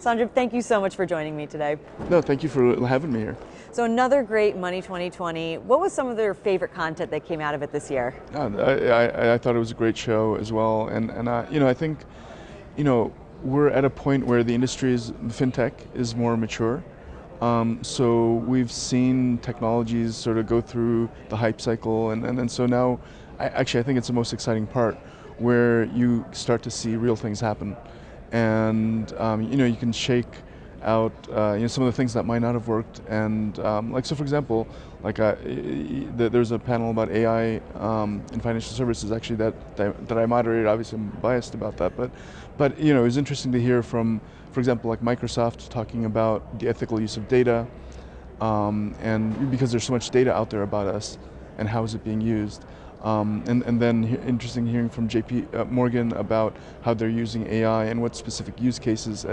Sanjib, thank you so much for joining me today. No, thank you for having me here. So another great Money 2020. What was some of their favorite content that came out of it this year? I thought it was a great show as well, and I think, we're at a point where the fintech is more mature. So we've seen technologies sort of go through the hype cycle, and so now, I think it's the most exciting part, where you start to see real things happen, and you can shake out some of the things that might not have worked, and so for example, there's a panel about AI in financial services actually that I moderated. Obviously I'm biased about that, but it was interesting to hear from, for example, like Microsoft talking about the ethical use of data, and because there's so much data out there about us and how is it being used. And then interesting hearing from JP Morgan about how they're using AI and what specific use cases.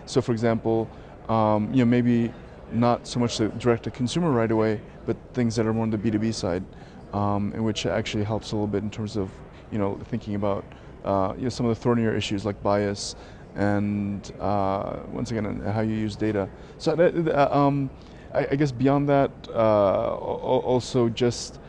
So for example, maybe not so much the direct to consumer right away, but things that are more on the B2B side, and which actually helps a little bit in terms of thinking about some of the thornier issues like bias and once again how you use data. So I guess beyond that, also just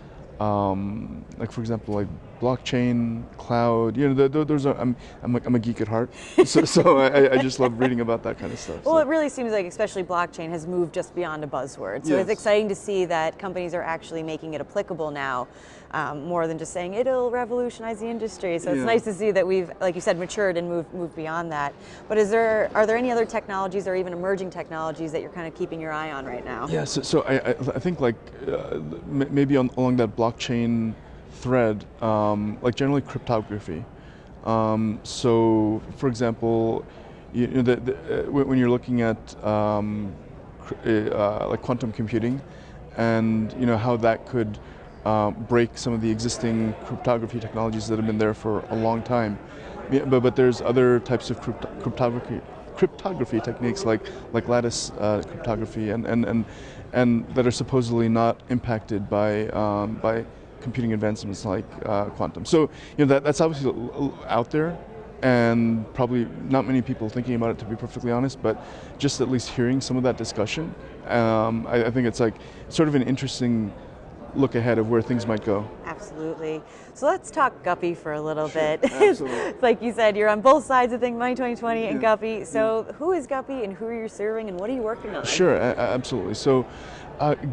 like for example, like blockchain, cloud, those are, I'm a geek at heart, so I just love reading about that kind of stuff. Well, it really seems like especially blockchain has moved just beyond a buzzword. So It's exciting to see that companies are actually making it applicable now, more than just saying it'll revolutionize the industry. So it's nice to see that we've, like you said, matured and moved beyond that. But are there any other technologies or even emerging technologies that you're kind of keeping your eye on right now? Yeah, so I think maybe along that blockchain thread, like generally cryptography. So for example, when you're looking at like quantum computing, and how that could break some of the existing cryptography technologies that have been there for a long time. But there's other types of cryptography techniques like lattice cryptography and that are supposedly not impacted by computing advancements like quantum. So that's obviously out there, and probably not many people thinking about it, to be perfectly honest, but just at least hearing some of that discussion, I think it's like sort of an interesting look ahead of where things might go. Absolutely. So let's talk Guppy for a little bit. Absolutely. Like you said, you're on both sides of things, Money 2020 and Guppy. So who is Guppy and who are you serving and what are you working on? Sure, absolutely. So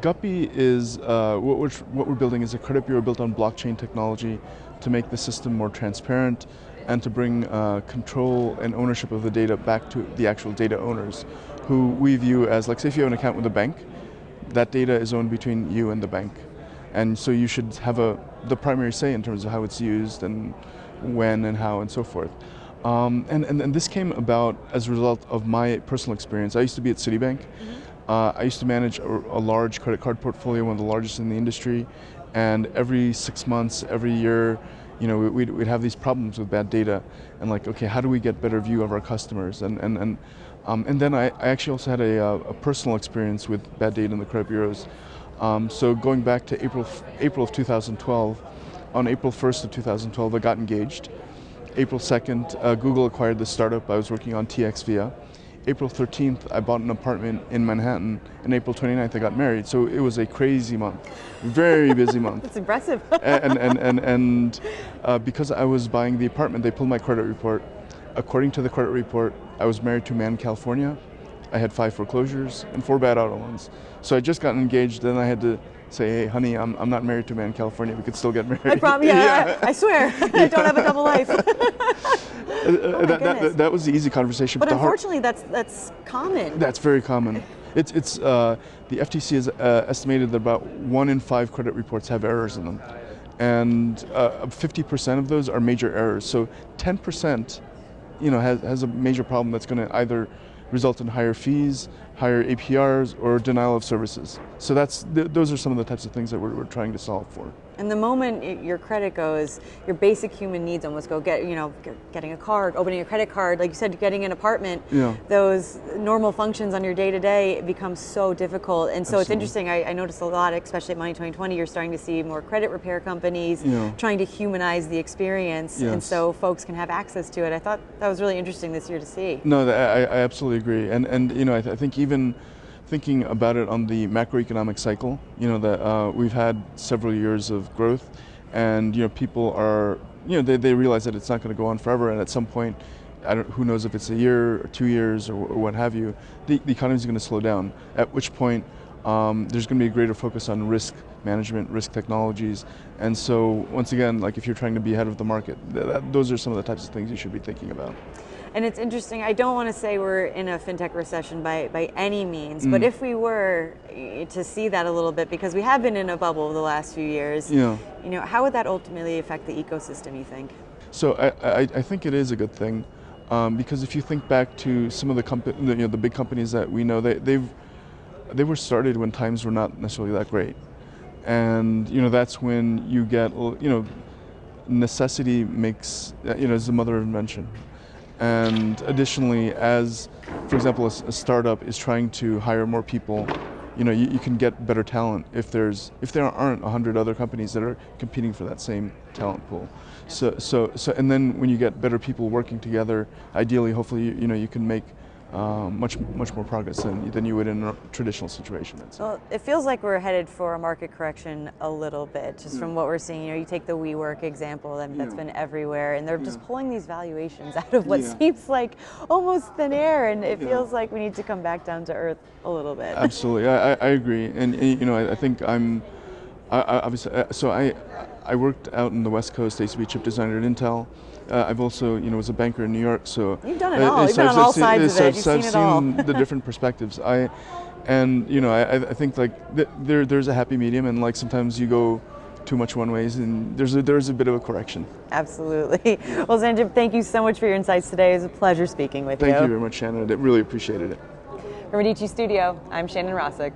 Guppy is, what we're building is a credit bureau built on blockchain technology to make the system more transparent and to bring control and ownership of the data back to the actual data owners, who we view as, like, say if you have an account with a bank, that data is owned between you and the bank. And so you should have the primary say in terms of how it's used and when and how and so forth. And this came about as a result of my personal experience. I used to be at Citibank. I used to manage a large credit card portfolio, one of the largest in the industry, and every 6 months, every year, we'd have these problems with bad data, and like, okay, how do we get better view of our customers? And then I actually also had a personal experience with bad data in the credit bureaus. So going back to April of 2012, on April 1st of 2012, I got engaged. April 2nd, Google acquired the startup I was working on, TXVia. April 13th, I bought an apartment in Manhattan, and April 29th, I got married. So it was a crazy month, very busy month. That's impressive. and because I was buying the apartment, they pulled my credit report. According to the credit report, I was married to a man in California. I had 5 foreclosures and 4 bad auto loans. So I just got engaged, then I had to say, hey, honey, I'm not married to a man in California. We could still get married. I promise, I swear, I don't have a double life. That was the easy conversation. But unfortunately, that's common. That's very common. It's the FTC has estimated that about 1 in 5 credit reports have errors in them, and 50% of those are major errors. So 10%, has a major problem that's going to either result in higher fees, higher APRs, or denial of services. So those are some of the types of things that we're trying to solve for. And the moment your credit goes, your basic human needs almost go. Getting a card, opening a credit card, like you said, getting an apartment. Yeah. Those normal functions on your day-to-day become so difficult. And so It's interesting. I noticed a lot, especially at Money 2020, you're starting to see more credit repair companies trying to humanize the experience, and so folks can have access to it. I thought that was really interesting this year to see. No, I absolutely totally agree. And you know, I think even thinking about it on the macroeconomic cycle, you know, that we've had several years of growth, and you know, people are, you know, they realize that it's not going to go on forever, and at some point, who knows if it's a year or 2 years or what have you, the economy is going to slow down. At which point, there's going to be a greater focus on risk management, risk technologies, and so once again, like if you're trying to be ahead of the market, those are some of the types of things you should be thinking about. And it's interesting, I don't want to say we're in a fintech recession by any means, but if we were to see that a little bit, because we have been in a bubble the last few years, you know, how would that ultimately affect the ecosystem, you think? So I think it is a good thing, because if you think back to some of the big companies that we know, they were started when times were not necessarily that great. And you know, that's when you get, you know, necessity makes, you know, is the mother of invention. And additionally, as, for example, a startup is trying to hire more people, you know, you can get better talent if there aren't 100 other companies that are competing for that same talent pool. So and then when you get better people working together, ideally, hopefully, you know, you can make much more progress than you would in a traditional situation. Well, it feels like we're headed for a market correction a little bit, just from what we're seeing. You know, you take the WeWork example that's been everywhere, and they're just pulling these valuations out of what seems like almost thin air, and it feels like we need to come back down to earth a little bit. Absolutely, I agree, and you know, I think obviously, so I worked out in the West Coast. I used to be a chip designer at Intel. I've also, you know, was a banker in New York. So you've done it all. You've been on all sides of it. You've seen it all. I've seen the different perspectives. And you know, I think like there's a happy medium, and like sometimes you go too much one ways, and there's a bit of a correction. Absolutely. Well, Sanjib, thank you so much for your insights today. It was a pleasure speaking with you. Thank you very much, Shannon. I really appreciated it. From Medici Studio, I'm Shannon Rossick.